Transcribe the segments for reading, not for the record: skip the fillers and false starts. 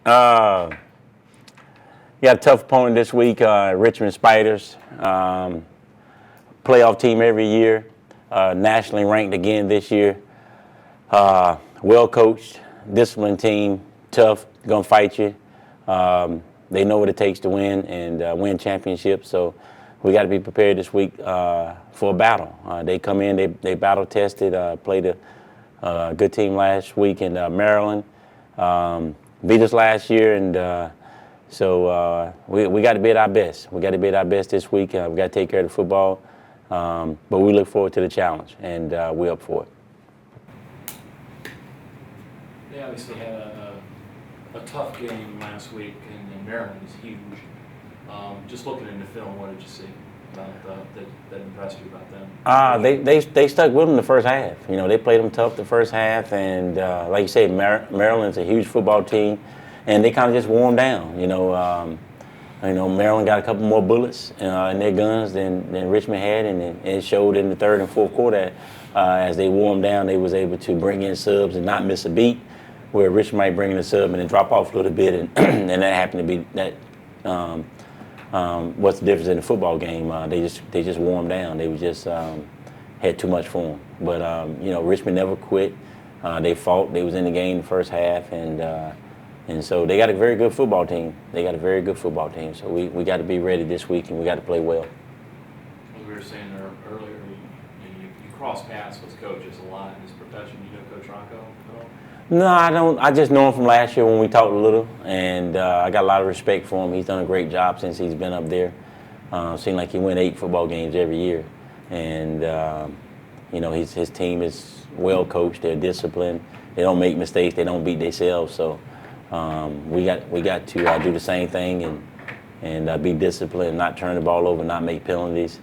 Uh, got a tough opponent this week, Richmond Spiders. Playoff team every year, nationally ranked again this year. Well coached, disciplined team, tough, gonna fight you. They know what it takes to win and win championships. So we got to be prepared this week for a battle. They come in, they battle tested, played a good team last week in Maryland. Beat us last year, and so we got to be at our best. We got to be at our best this week. We got to take care of the football, but we look forward to the challenge, and we're up for it. They obviously had a tough game last week, and Maryland is huge. Just looking into film, what did you see about that impressed you about them? They stuck with them the first half. You know, they played them tough the first half, and like you said, Maryland's a huge football team, and they kind of just warmed down. Maryland got a couple more bullets in their guns than Richmond had, and it showed in the third and fourth quarter. As they warmed down, they was able to bring in subs and not miss a beat, where Richmond might bring in a sub and then drop off a little bit, and and that happened to be that. What's the difference in the football game? They just warmed down. They was just had too much for them. But Richmond never quit. They fought. They was in the game the first half, and so they got a very good football team. So we got to be ready this week, and we got to play well. As we were saying earlier, you cross paths with coaches a lot in this profession. You know Coach Rocco at all? No, I don't. I just know him from last year when we talked a little, and I got a lot of respect for him. He's done a great job since he's been up there. Seemed like he win 8 football games every year, and his team is well coached. They're disciplined. They don't make mistakes. They don't beat themselves. So we got to do the same thing and be disciplined, not turn the ball over, not make penalties,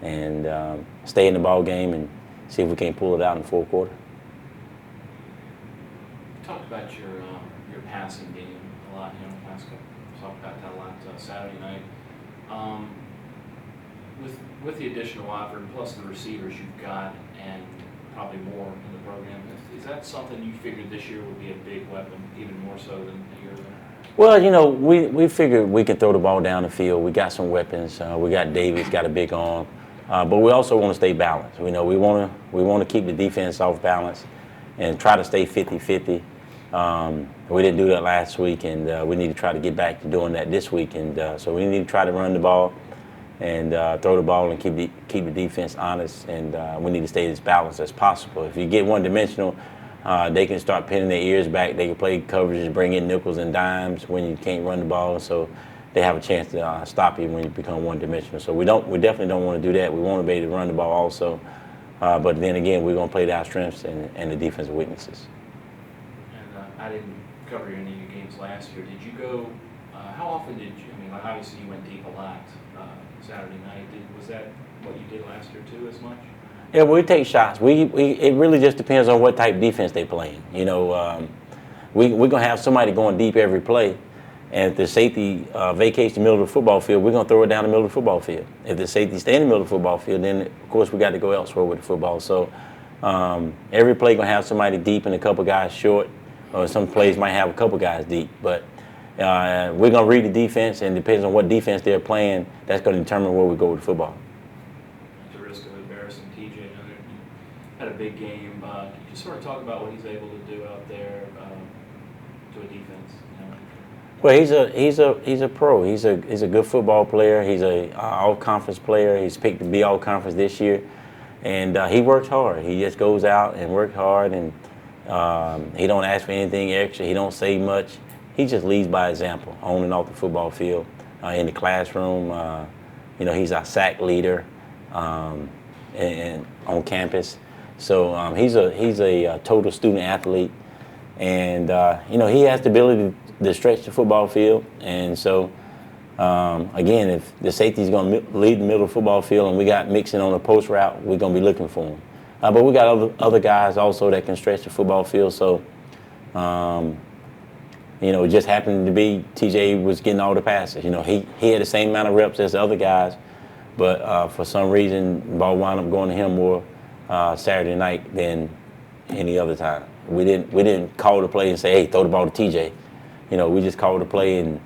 and stay in the ball game and see if we can pull it out in the fourth quarter. Talked about your passing game a lot, last couple. Talked about that a lot Saturday night. With the additional offer and plus the receivers you've got, and probably more in the program, is that something you figured this year would be a big weapon, even more so than a year ago? Well, we figured we can throw the ball down the field. We got some weapons. We got Davis, got a big arm, but we also want to stay balanced. We want to keep the defense off balance and try to stay 50-50. We didn't do that last week, and we need to try to get back to doing that this week. And so we need to try to run the ball and throw the ball and keep the defense honest. And we need to stay as balanced as possible. If you get one-dimensional, they can start pinning their ears back. They can play coverages, bring in nickels and dimes when you can't run the ball. So they have a chance to stop you when you become one-dimensional. So we definitely don't want to do that. We want to be able to run the ball also. But then again, we're going to play to our strengths and the defensive weaknesses. I didn't cover any of your games last year. Did you go? How often did you? Obviously you went deep a lot Saturday night. Was that what you did last year too, as much? Yeah, we take shots. It really just depends on what type of defense they're playing. We're gonna have somebody going deep every play, and if the safety vacates the middle of the football field, we're gonna throw it down the middle of the football field. If the safety stay in the middle of the football field, then of course we got to go elsewhere with the football. So every play gonna have somebody deep and a couple guys short. Or some plays might have a couple guys deep, but we're going to read the defense, and depends on what defense they're playing, that's going to determine where we go with the football. At the risk of embarrassing TJ, you had a big game. Can you just sort of talk about what he's able to do out there to a defense? Well, he's a pro. He's a good football player. He's a all-conference player. He's picked to be all-conference this year, and he works hard. He just goes out and works hard, and he don't ask for anything extra. He don't say much. He just leads by example, on and off the football field, in the classroom. He's our sack leader, and on campus. So he's a total student athlete, and he has the ability to stretch the football field. And so again, if the safety's going to lead the middle of the football field, and we got Mixon on a post route, we're going to be looking for him. But we got other guys also that can stretch the football field. So, it just happened to be TJ was getting all the passes. He had the same amount of reps as the other guys, but for some reason, the ball wound up going to him more Saturday night than any other time. We didn't call the play and say, hey, throw the ball to TJ. we just called the play, and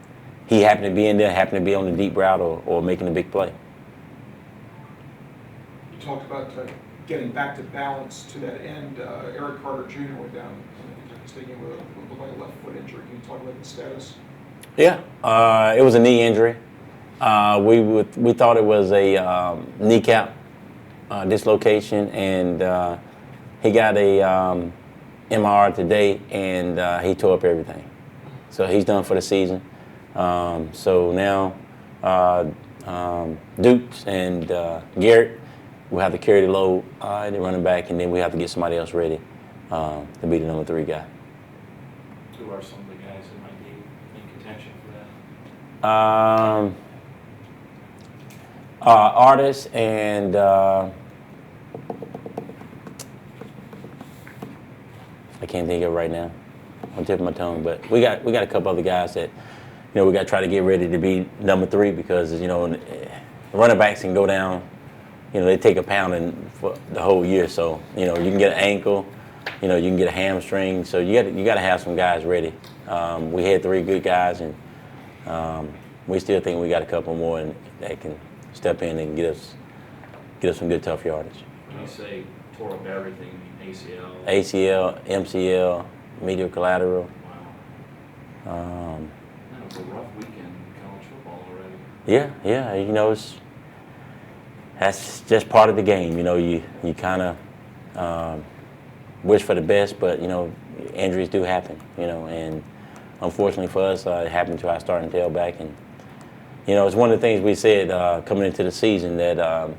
he happened to be in there, happened to be on the deep route or making a big play. You talked about getting back to balance to that end. Eric Carter Jr. went down taking with a left foot injury. Can you talk about the status? Yeah, it was a knee injury. We thought it was a kneecap dislocation, and he got a MRI today, and he tore up everything. So he's done for the season. So now Dukes and Garrett will have to carry the load, the running back, and then we have to get somebody else ready to be the number 3 guy. Who are some of the guys that might be in contention for that? Artists and I can't think of it right now on the tip of my tongue, but we got a couple other guys that we got to try to get ready to be number 3 because running backs can go down. They take a pounding for the whole year, so you can get an ankle, you can get a hamstring, so you got to have some guys ready. We had 3 good guys, and we still think we got a couple more that can step in and get us some good tough yardage. When you say tore up everything, ACL? ACL, MCL, medial collateral. Wow. That was a rough weekend in college football already. Yeah, that's just part of the game. You kind of wish for the best, but injuries do happen. And unfortunately for us, it happened to our starting tailback, and it's one of the things we said coming into the season that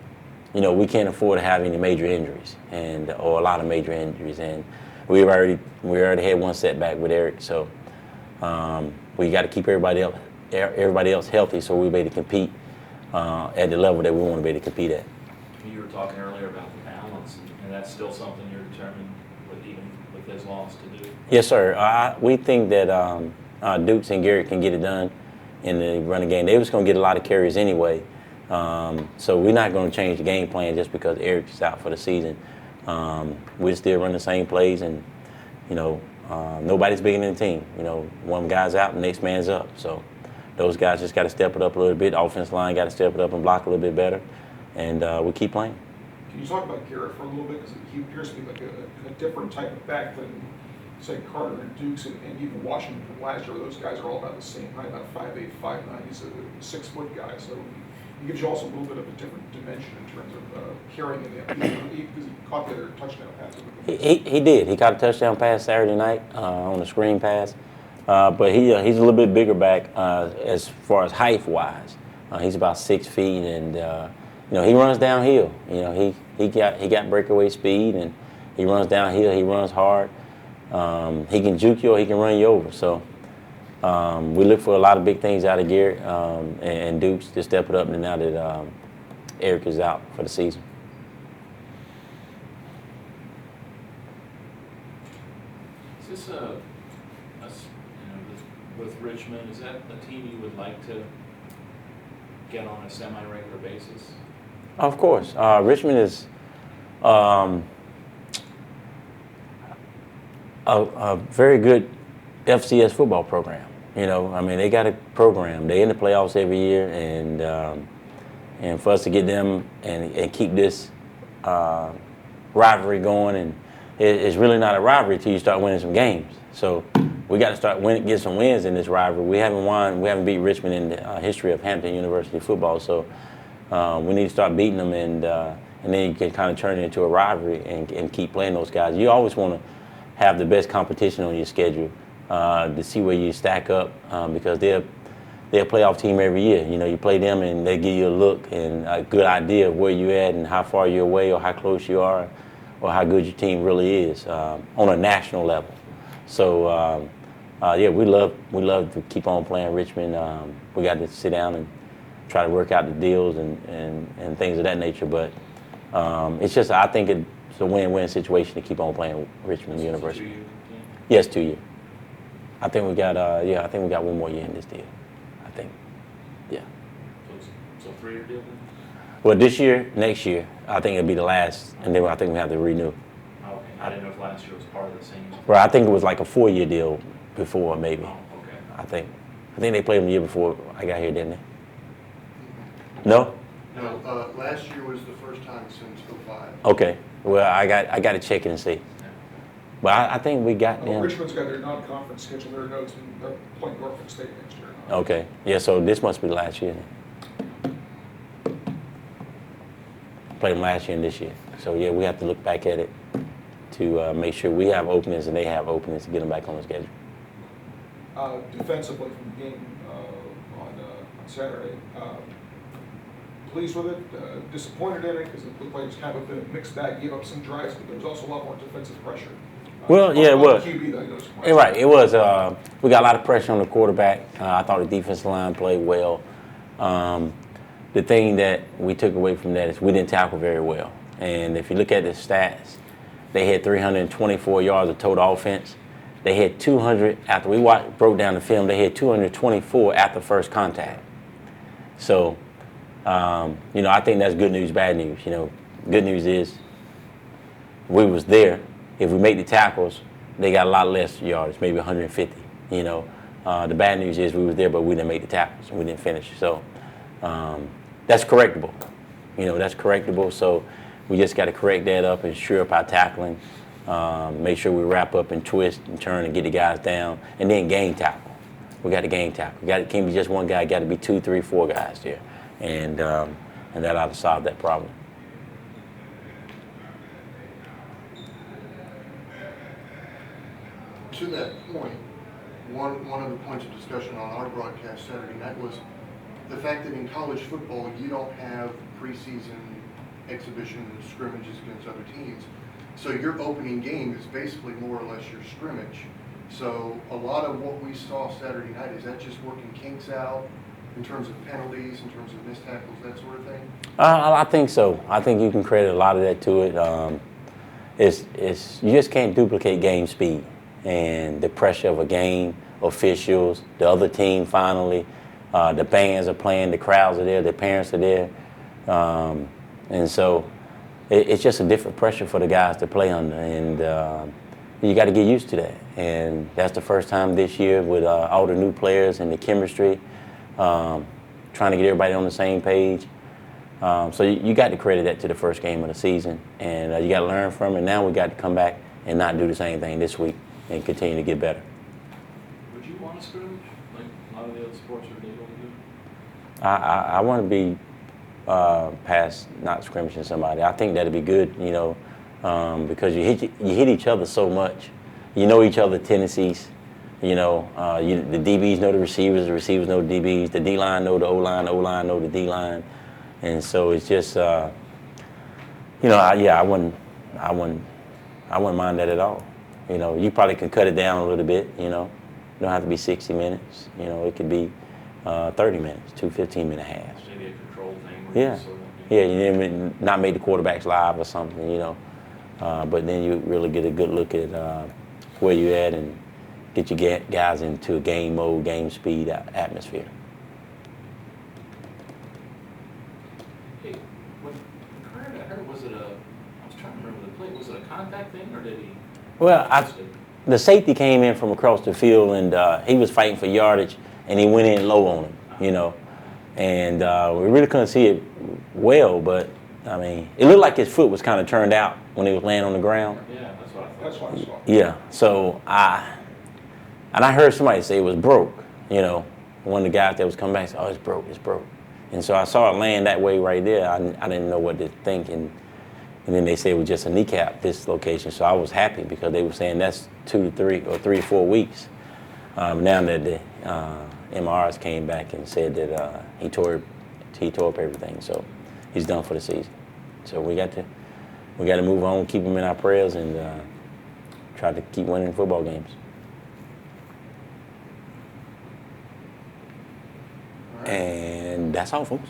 we can't afford to have any major injuries or a lot of major injuries, and we already had one setback with Eric, so we got to keep everybody else healthy so we'll be able to compete at the level that we want to be able to compete at. You were talking earlier about the balance, and that's still something you're determined even with this loss to do. Yes, sir. We think that Dukes and Garrett can get it done in the running game. They was going to get a lot of carries anyway, so we're not going to change the game plan just because Eric's out for the season. We'll still run the same plays, and nobody's bigger than the team. One guy's out, the next man's up. So those guys just got to step it up a little bit. The offensive line got to step it up and block a little bit better, and we keep playing. Can you talk about Garrett for a little bit? Because he appears to be like a different type of back than, say, Carter and Dukes and even Washington from last year. Those guys are all about the same height, about 5'8", 5'9". He's a 6-foot guy, so he gives you also a little bit of a different dimension in terms of carrying in the because he caught the other touchdown pass. He did. He caught a touchdown pass Saturday night on a screen pass. But he's a little bit bigger back as far as height-wise. He's about 6 feet, and he runs downhill. He got breakaway speed, and he runs downhill. He runs hard. He can juke you or he can run you over. So we look for a lot of big things out of Garrett and Dukes to step it up. And now that Eric is out for the season. Is this with Richmond, is that a team you would like to get on a semi-regular basis? Of course. Richmond is a very good FCS football program. They got a program. They're in the playoffs every year, and for us to get them and keep this rivalry going, and it's really not a rivalry until you start winning some games. So we got to start get some wins in this rivalry. We haven't beat Richmond in the history of Hampton University football. So we need to start beating them, and then you can kind of turn it into a rivalry and keep playing those guys. You always want to have the best competition on your schedule to see where you stack up because they're a playoff team every year. You play them, and they give you a look and a good idea of where you're at and how far you're away or how close you are or how good your team really is on a national level. So, we love to keep on playing Richmond. We got to sit down and try to work out the deals and things of that nature. But it's just, I think it's a win-win situation to keep on playing Richmond University. 2 year? Yes, 2 years. I think we got one more year in this deal. I think, yeah. So 3-year deal then? Well, this year, next year, I think it'll be the last, and then I think we have to renew. Okay. I didn't know if last year was part of the same. Well, I think it was like a 4-year deal before, maybe. Oh, okay. I think they played them the year before I got here, didn't they? No? No, last year was the first time since '05. Okay. Well, I got to check it and see. But I think we got them. Richmond's got their non-conference schedule, their notes, and they're playing Norfolk State next year. Okay. Yeah, so this must be last year then. Played them last year and this year. So, yeah, we have to look back at it to make sure we have openings and they have openings to get them back on the schedule. Defensively from the game on Saturday, pleased with it, disappointed in it because it looked like it was kind of a mixed bag, gave up some drives, but there was also a lot more defensive pressure. Well, yeah, it was. QB, though, you know, Right, it was. We got a lot of pressure on the quarterback. I thought the defensive line played well. The thing that we took away from that is we didn't tackle very well. And if you look at the stats, they had 324 yards of total offense. They had 200 after we broke down the film. They had 224 after first contact. So, I think that's good news, bad news. Good news is we was there. If we make the tackles, they got a lot less yards, maybe 150. The bad news is we was there, but we didn't make the tackles and we didn't finish. So that's correctable. That's correctable. So we just got to correct that up and sure up our tackling. Make sure we wrap up and twist and turn and get the guys down, and then game tackle. We got to game tackle. It can't be just one guy. Got to be 2, 3, 4 guys there, and that ought to solve that problem. To that point, one of the points of discussion on our broadcast Saturday night was the fact that in college football you don't have preseason exhibition scrimmages against other teams. So your opening game is basically more or less your scrimmage. So a lot of what we saw Saturday night, is that just working kinks out in terms of penalties, in terms of missed tackles, that sort of thing? I think so. I think you can credit a lot of that to it. You just can't duplicate game speed and the pressure of a game, officials, the other team finally, the bands are playing, the crowds are there, the parents are there. And so it's just a different pressure for the guys to play under, and you got to get used to that. And that's the first time this year with all the new players and the chemistry, trying to get everybody on the same page. So you got to credit that to the first game of the season, and you got to learn from it. Now we got to come back and not do the same thing this week and continue to get better. Would you want to scrimmage like a lot of the other sports are able to do? I want to be past not scrimmaging somebody. I think that'd be good, because you hit each other so much. You know each other's tendencies. The DBs know the receivers know the DBs, the D-line know the O-line know the D-line. And so it's just, I wouldn't mind that at all. You probably can cut it down a little bit, It don't have to be 60 minutes. It could be 30 minutes, 2 15-minute halves. Maybe a control thing. Yeah. You not make the quarterbacks live or something, but then you really get a good look at where you're at and get your guys into a game mode, game speed atmosphere. Hey, when Carter got hurt, I was trying to remember the play, was it a contact thing or did he? Well, the safety came in from across the field and he was fighting for yardage and he went in low on him, And we really couldn't see it well, but it looked like his foot was kind of turned out when he was laying on the ground. Yeah, that's what I thought. That's what I saw. Yeah, so I heard somebody say it was broke. One of the guys that was coming back said, "Oh, it's broke." And so I saw it laying that way right there. I didn't know what to think, and then they said it was just a kneecap dislocation. So I was happy because they were saying that's 2 to 3 or 3 to 4 weeks. Now that the MRIs came back and said that he tore up everything, so he's done for the season. So we got to move on, keep him in our prayers, and try to keep winning football games. All right. And that's all, folks.